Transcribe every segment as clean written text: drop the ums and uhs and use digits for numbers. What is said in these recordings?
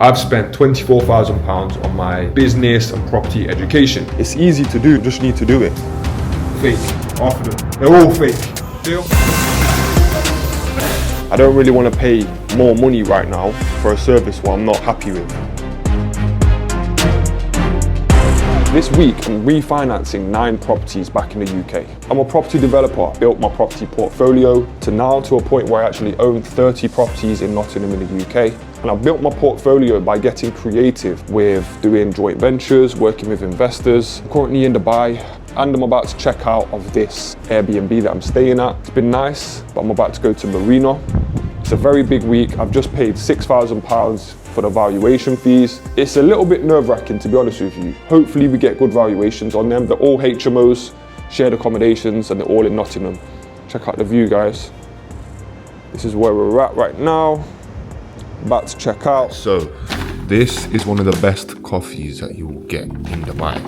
I've spent £24,000 on my business and property education. It's easy to do, just need to do it. Fake, half of them. They're all fake. Deal? I don't really want to pay more money right now for a service what I'm not happy with. This week, I'm refinancing 9 properties back in the UK. I'm a property developer, built my property portfolio to a point where I actually own 30 properties in Nottingham in the UK. And I've built my portfolio by getting creative with doing joint ventures, working with investors. I'm currently in Dubai and I'm about to check out of this Airbnb that I'm staying at. It's been nice, but I'm about to go to Marina. It's a very big week. I've just paid £6,000 for the valuation fees. It's a little bit nerve-wracking, to be honest with you. Hopefully we get good valuations on them. They're all HMOs, shared accommodations, and they're all in Nottingham. Check out the view, guys. This is where we're at right now. About to check out. So, this is one of the best coffees that you will get in Dubai.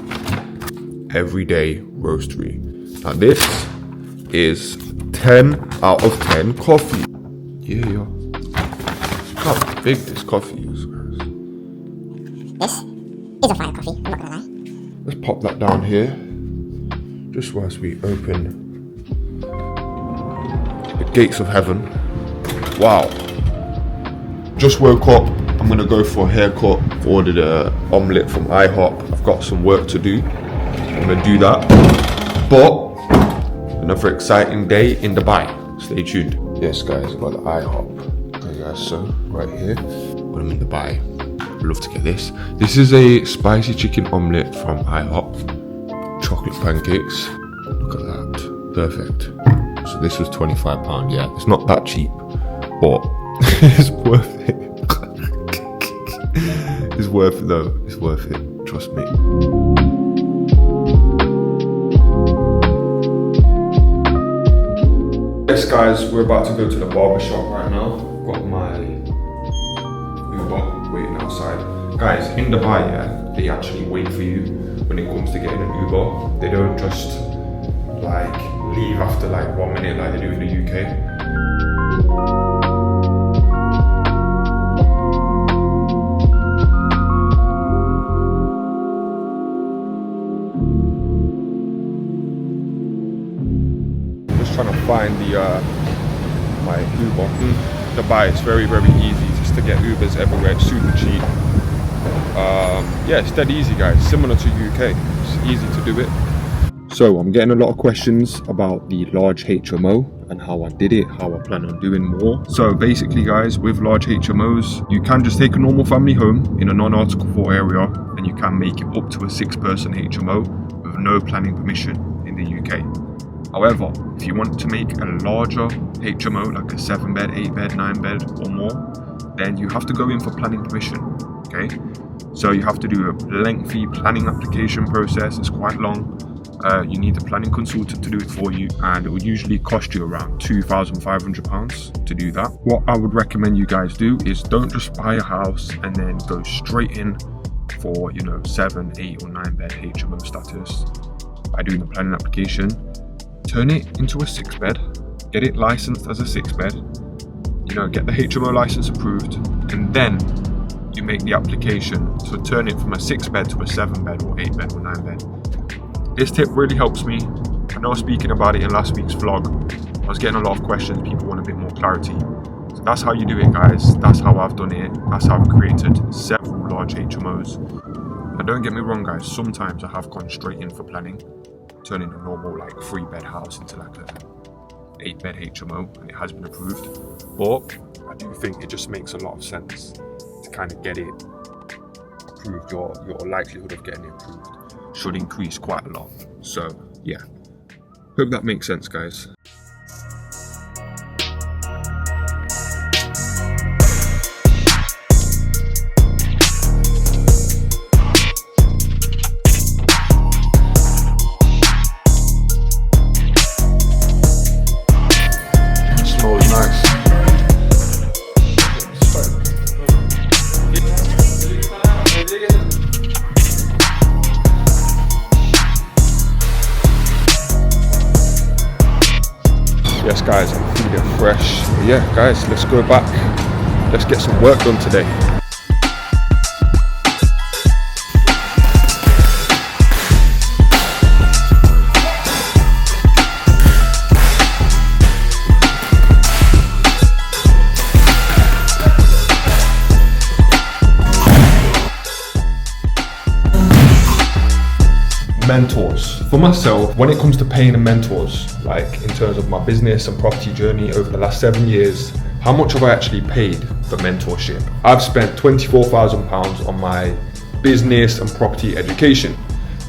Everyday roastery. Now this is 10 out of 10 coffee. Yeah. Look how big this coffee is, guys. This is a fire coffee, I'm not gonna lie. Let's pop that down here. Just whilst we open the gates of heaven. Wow. Just woke up. I'm gonna go for a haircut. I've ordered an omelette from IHOP. I've got some work to do. I'm gonna do that. But another exciting day in Dubai. Stay tuned. Yes, guys, I've got the IHOP. There you guys, so right here. When I'm in Dubai, I'd love to get this. This is a spicy chicken omelette from IHOP. Chocolate pancakes. Look at that. Perfect. So this was £25. Yeah, it's not that cheap, but it's worth it. It's worth it though. It's worth it. Trust me. Yes, guys, we're about to go to the barber shop right now. Got my Uber waiting outside. Guys, in Dubai, yeah, they actually wait for you when it comes to getting an Uber. They don't just like leave after like 1 minute like they do in the UK. Trying to find my Uber. Dubai, it's very easy just to get Ubers everywhere. It's super cheap. Yeah, it's dead easy, guys. Similar to UK, it's easy to do it. So I'm getting a lot of questions about the large HMO and how I did it, how I plan on doing more. So basically, guys, with large HMOs, you can just take a normal family home in a non-Article 4 area and you can make it up to a 6-person HMO with no planning permission in the UK. However, if you want to make a larger HMO, like a 7-bed, 8-bed, 9-bed or more, then you have to go in for planning permission, okay? So you have to do a lengthy planning application process. It's quite long. You need a planning consultant to do it for you, and it will usually cost you around £2,500 to do that. What I would recommend you guys do is don't just buy a house and then go straight in for, 7, 8 or 9-bed HMO status by doing the planning application. Turn it into a 6-bed, get it licensed as a 6-bed, get the HMO license approved, and then you make the application to turn it from a 6-bed to a 7-bed or 8-bed or 9-bed. This tip really helps me. I know speaking about it in last week's vlog, I was getting a lot of questions, people want a bit more clarity. So that's how you do it, guys. That's how I've done it. That's how I've created several large HMOs. Now don't get me wrong, guys, sometimes I have gone straight in for planning, turning a normal 3-bed house into like a 8-bed HMO, and it has been approved. But I do think it just makes a lot of sense to kind of get it approved. Your likelihood of getting it approved should increase quite a lot. So yeah, hope that makes sense, guys. Yes, guys, I'm feeling fresh. But yeah, guys, let's go back. Let's get some work done today. Mentors. For myself, when it comes to paying the mentors, like in terms of my business and property journey over the last 7 years, how much have I actually paid for mentorship? I've spent £24,000 on my business and property education.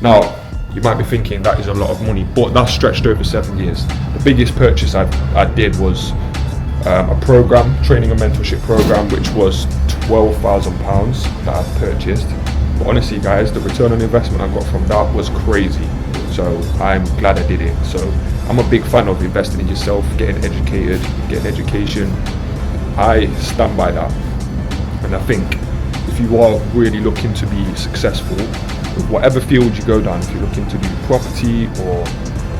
Now, you might be thinking that is a lot of money, but that's stretched over 7 years. The biggest purchase I did was a program, training and mentorship program, which was £12,000 that I purchased. But honestly guys, the return on investment I got from that was crazy. So I'm glad I did it. So I'm a big fan of investing in yourself, getting educated, getting education. I stand by that. And I think if you are really looking to be successful with whatever field you go down, if you're looking to do property or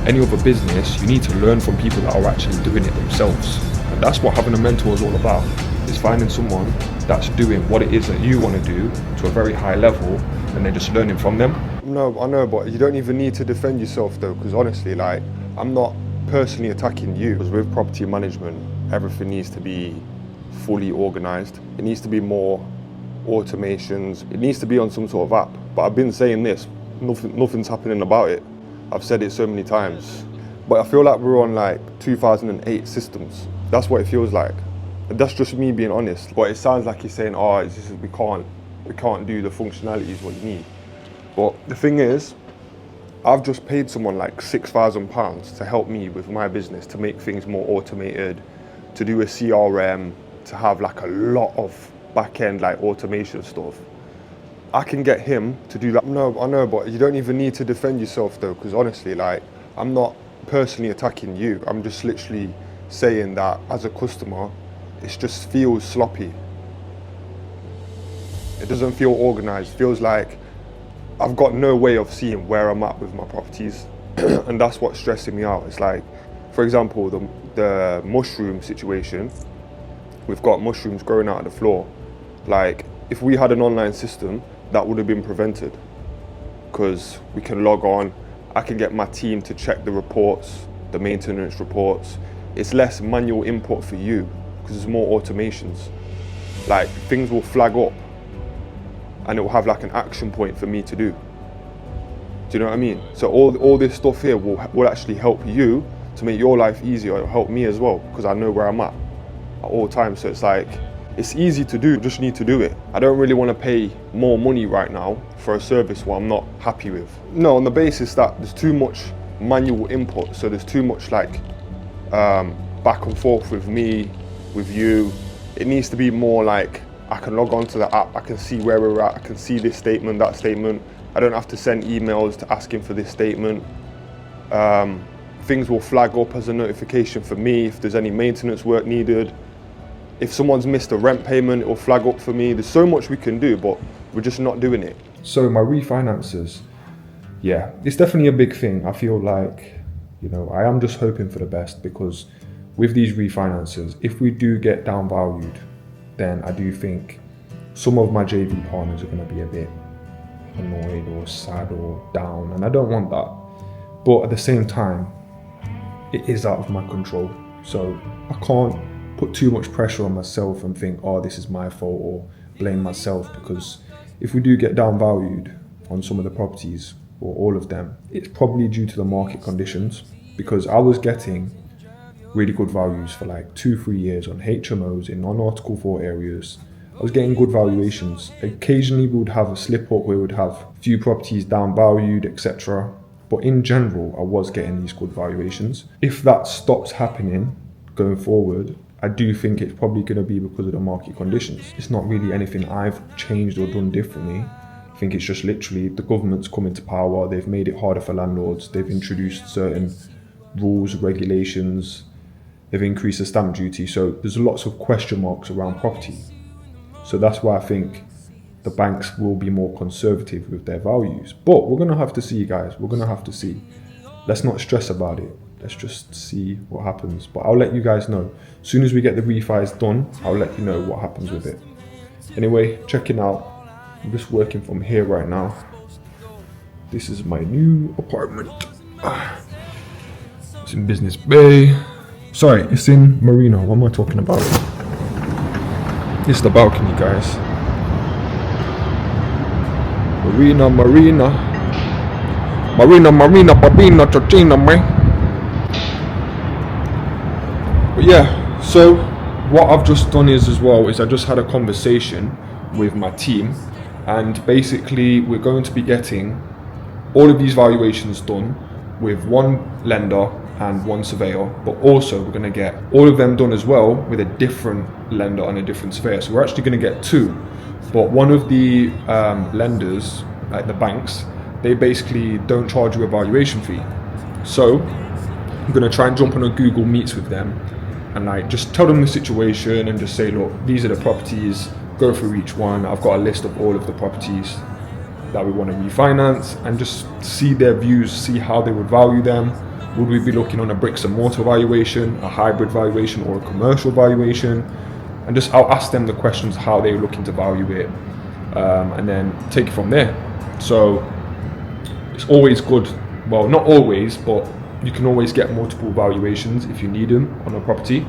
any other business, you need to learn from people that are actually doing it themselves. And that's what having a mentor is all about, is finding someone that's doing what it is that you want to do to a very high level and then just learning from them. No, I know, but you don't even need to defend yourself though, because honestly, like, I'm not personally attacking you. Because with property management, everything needs to be fully organized. It needs to be more automations. It needs to be on some sort of app. But I've been saying this, nothing's happening about it. I've said it so many times. But I feel like we're on like 2008 systems. That's what it feels like. And that's just me being honest. But it sounds like you're saying, oh, we can't do the functionalities what you need. But the thing is, I've just paid someone like £6,000 to help me with my business, to make things more automated, to do a CRM, to have like a lot of back-end like automation stuff. I can get him to do that. No, I know, but you don't even need to defend yourself though, because honestly, like, I'm not personally attacking you. I'm just literally saying that as a customer, it just feels sloppy. It doesn't feel organized. It feels like I've got no way of seeing where I'm at with my properties. And that's what's stressing me out. It's like, for example, the mushroom situation. We've got mushrooms growing out of the floor. Like, if we had an online system, that would have been prevented. Because we can log on, I can get my team to check the reports, the maintenance reports. It's less manual input for you, because there's more automations. Like, things will flag up and it will have like an action point for me to do. Do you know what I mean? So all this stuff here will actually help you to make your life easier. It'll help me as well, because I know where I'm at all times. So it's like, it's easy to do, just need to do it. I don't really want to pay more money right now for a service what I'm not happy with. No, on the basis that there's too much manual input. So there's too much like back and forth with me, with you. It needs to be more like, I can log on to the app, I can see where we're at, I can see this statement, that statement. I don't have to send emails to asking for this statement. Things will flag up as a notification for me if there's any maintenance work needed. If someone's missed a rent payment, it will flag up for me. There's so much we can do, but we're just not doing it. So my refinances, yeah, it's definitely a big thing. I feel like, I am just hoping for the best, because with these refinances, if we do get downvalued, then I do think some of my JV partners are going to be a bit annoyed or sad or down, and I don't want that. But at the same time, it is out of my control. So I can't put too much pressure on myself and think, oh, this is my fault, or blame myself, because if we do get downvalued on some of the properties, or all of them, it's probably due to the market conditions, because I was getting really good values for like 2-3 years on HMOs in non-Article 4 areas. I was getting good valuations. Occasionally we would have a slip up where we would have a few properties downvalued, etc. But in general, I was getting these good valuations. If that stops happening going forward, I do think it's probably going to be because of the market conditions. It's not really anything I've changed or done differently. I think it's just literally the government's come into power. They've made it harder for landlords. They've introduced certain rules, regulations. They've increased the stamp duty. So there's lots of question marks around property. So that's why I think the banks will be more conservative with their values. But we're going to have to see, guys. We're going to have to see. Let's not stress about it. Let's just see what happens. But I'll let you guys know. As soon as we get the refis done, I'll let you know what happens with it. Anyway, checking out. I'm just working from here right now. This is my new apartment. It's in Business Bay. Sorry, it's in Marina. What am I talking about? It's the balcony, guys. Marina. Marina, Georgina, man. But yeah, so what I've just done is I just had a conversation with my team, and basically we're going to be getting all of these valuations done with one lender and one surveyor, but also we're going to get all of them done as well with a different lender and a different surveyor. So we're actually going to get two, but one of the lenders, like the banks, they basically don't charge you a valuation fee. So I'm going to try and jump on a Google Meets with them and like just tell them the situation and just say, look, these are the properties, go through each one. I've got a list of all of the properties that we want to refinance, and just see their views, see how they would value them. Would we be looking on a bricks and mortar valuation, a hybrid valuation, or a commercial valuation? And just I'll ask them the questions how they're looking to value it, and then take it from there. So it's always good, well, not always, but you can always get multiple valuations if you need them on a property.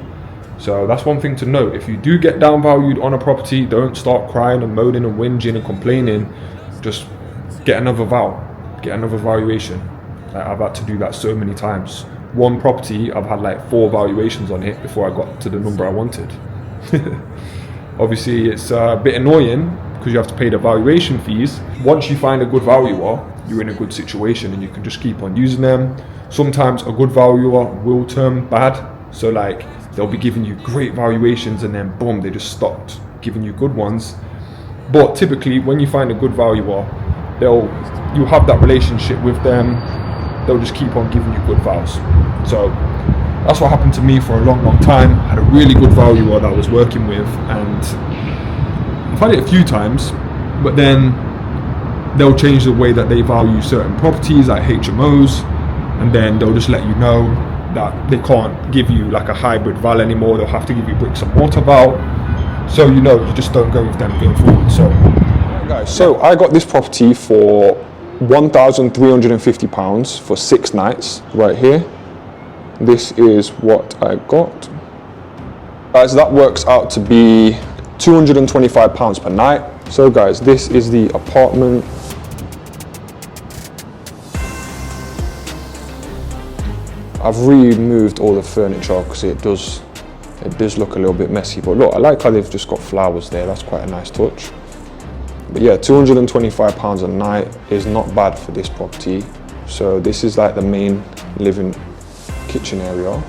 So that's one thing to note. If you do get downvalued on a property, don't start crying and moaning and whinging and complaining. Just get another valuation. Like, I've had to do that so many times. One property, I've had like 4 valuations on it before I got to the number I wanted. Obviously it's a bit annoying because you have to pay the valuation fees. Once you find a good valuer, you're in a good situation and you can just keep on using them. Sometimes a good valuer will turn bad, so like they'll be giving you great valuations and then boom, they just stopped giving you good ones. But typically when you find a good valuer, you'll have that relationship with them, they'll just keep on giving you good values. So that's what happened to me for a long time. I had a really good valuer that I was working with, and I've had it a few times, but then they'll change the way that they value certain properties like HMOs, and then they'll just let you know that they can't give you like a hybrid val anymore. They'll have to give you bricks and mortar val. So you just don't go with them going forward. So guys, so I got this property for £1,350 for 6 nights right here. This is what I got. Guys, that works out to be £225 per night. So guys, this is the apartment. I've removed all the furniture because it does look a little bit messy, but look, I like how they've just got flowers there. That's quite a nice touch. But yeah, £225 a night is not bad for this property. So this is like the main living kitchen area.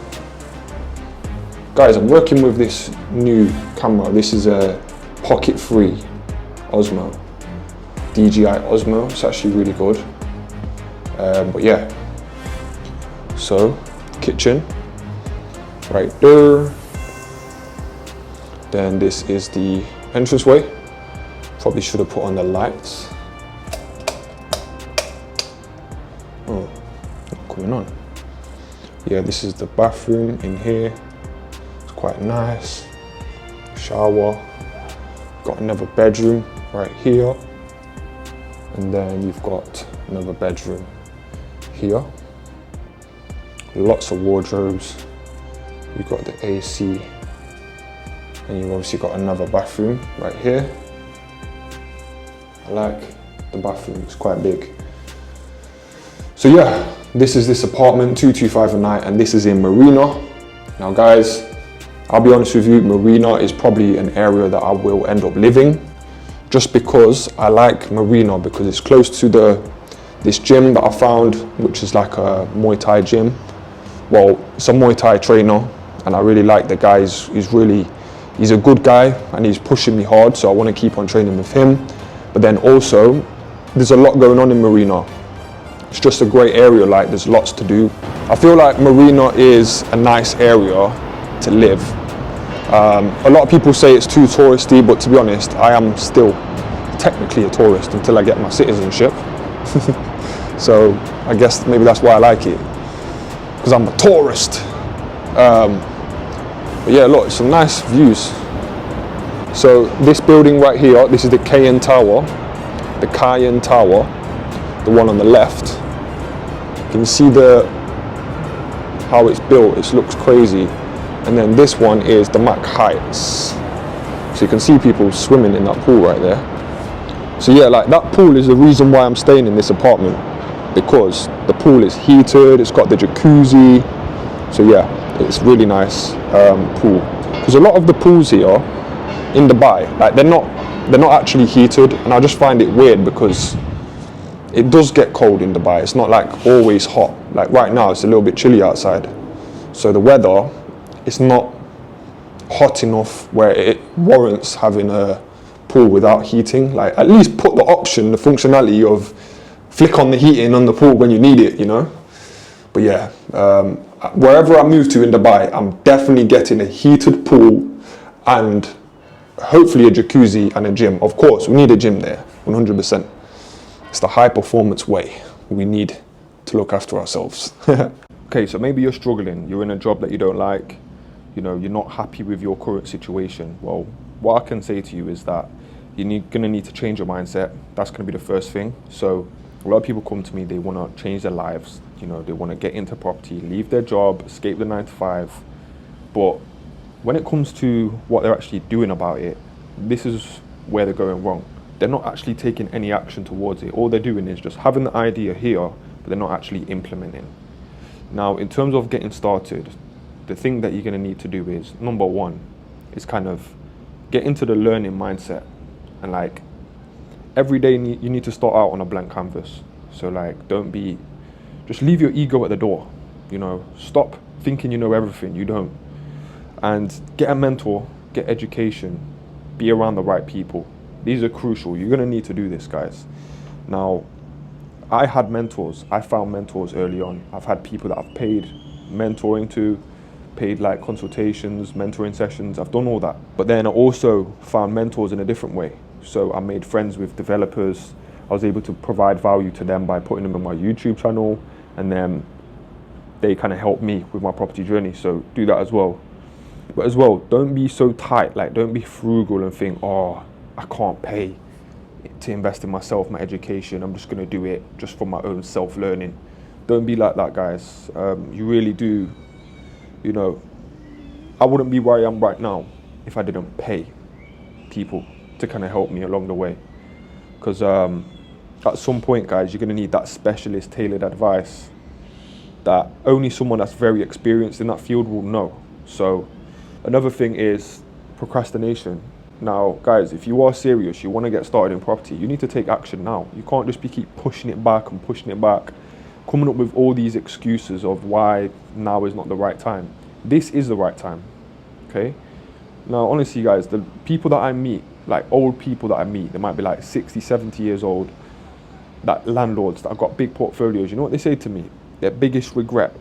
Guys, I'm working with this new camera. This is a pocket-free Osmo, DJI Osmo. It's actually really good. But yeah, so kitchen right there. Then this is the entranceway. Probably should have put on the lights. Oh, not coming on. Yeah, this is the bathroom in here. It's quite nice. Shower. Got another bedroom right here. And then you've got another bedroom here. Lots of wardrobes. You've got the AC. And you've obviously got another bathroom right here. I like the bathroom, it's quite big. So yeah, this is this apartment, £225 a night, and this is in Marina. Now guys, I'll be honest with you, Marina is probably an area that I will end up living, just because I like Marina because it's close to this gym that I found, which is like a Muay Thai gym. Well, it's a Muay Thai trainer, and I really like the guy. He's a good guy and he's pushing me hard, so I want to keep on training with him. But then also, there's a lot going on in Marina. It's just a great area, like there's lots to do. I feel like Marina is a nice area to live. A lot of people say it's too touristy, but to be honest, I am still technically a tourist until I get my citizenship. So I guess maybe that's why I like it, because I'm a tourist. But yeah, look, some nice views. So this building right here, this is the Cayenne Tower, the one on the left. You can see how it's built, it looks crazy. And then this one is the Mac Heights. So you can see people swimming in that pool right there. So yeah, like that pool is the reason why I'm staying in this apartment. because the pool is heated, it's got the jacuzzi. So yeah, it's really nice pool. Because a lot of the pools here in Dubai, like they're not actually heated, and I just find it weird because it does get cold in Dubai. It's not like always hot. Like right now, it's a little bit chilly outside. So the weather, it's not hot enough where it warrants having a pool without heating. Like at least put the option, the functionality of flick on the heating on the pool when you need it, you know? But yeah, wherever I move to in Dubai, I'm definitely getting a heated pool and hopefully a jacuzzi and a gym. Of course, we need a gym there, 100%. It's the high performance way. We need to look after ourselves. Okay, so maybe you're struggling, you're in a job that you don't like, you know, you're not happy with your current situation. Well, what I can say to you is that you're gonna need to change your mindset. That's gonna be the first thing. So a lot of people come to me, they wanna change their lives, you know, they wanna get into property, leave their job, escape the 9 to 5. But when it comes to what they're actually doing about it, this is where they're going wrong. They're not actually taking any action towards it. All they're doing is just having the idea here, but they're not actually implementing. Now, in terms of getting started, the thing that you're gonna need to do is, number one, is kind of get into the learning mindset. And like, every day you need to start out on a blank canvas. So like, just leave your ego at the door, you know, stop thinking you know everything, you don't. And get a mentor, get education, be around the right people. These are crucial. You're gonna need to do this, guys. Now, I had mentors. I found mentors early on. I've had people that I've paid mentoring to, paid like consultations, mentoring sessions. I've done all that. But then I also found mentors in a different way. So I made friends with developers. I was able to provide value to them by putting them on my YouTube channel, and then they kind of helped me with my property journey. So do that as well. But as well, don't be so tight. Like, don't be frugal and think, oh, I can't pay to invest in myself, my education. I'm just gonna do it just for my own self-learning. Don't be like that, guys. You really do, you know, I wouldn't be where I am right now if I didn't pay people to kind of help me along the way. Because at some point, guys, you're gonna need that specialist tailored advice that only someone that's very experienced in that field will know. So another thing is procrastination. Now, guys, if you are serious, you want to get started in property, you need to take action now. You can't just keep pushing it back and pushing it back, coming up with all these excuses of why now is not the right time. This is the right time, okay? Now, honestly, guys, the people that I meet, like old people that I meet, they might be like 60, 70 years old, that landlords that have got big portfolios, you know what they say to me? Their biggest regret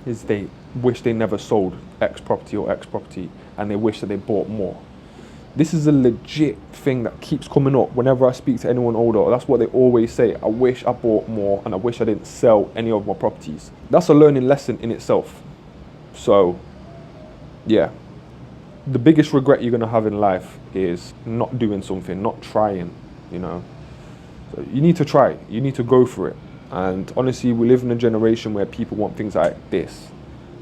is they wish they never sold X property or X property, and they wish that they bought more. This is a legit thing that keeps coming up whenever I speak to anyone older. That's what they always say. I wish I bought more and I wish I didn't sell any of my properties. That's a learning lesson in itself. So, yeah. The biggest regret you're going to have in life is not doing something, not trying, you know. So you need to try. You need to go for it. And honestly, we live in a generation where people want things like this.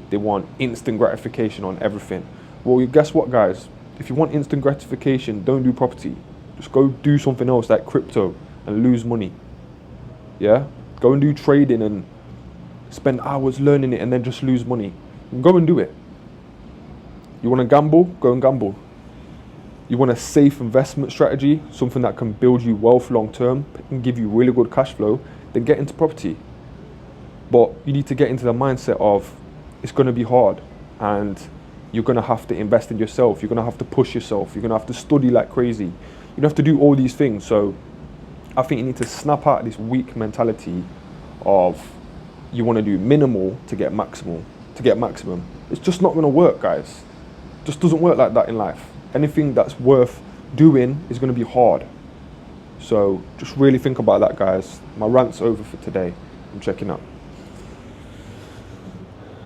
They want instant gratification on everything. Well, guess what, guys? If you want instant gratification, don't do property. Just go do something else like crypto and lose money. Yeah? Go and do trading and spend hours learning it and then just lose money. Go and do it. You want to gamble? Go and gamble. You want a safe investment strategy, something that can build you wealth long term and give you really good cash flow, then get into property. But you need to get into the mindset of it's going to be hard and you're going to have to invest in yourself. You're going to have to push yourself. You're going to have to study like crazy. You don't have to do all these things. So I think you need to snap out this weak mentality of you want to do minimal to get maximal. It's just not going to work, guys. It just doesn't work like that in life. Anything that's worth doing is going to be hard. So just really think about that, guys. My rant's over for today. I'm checking out.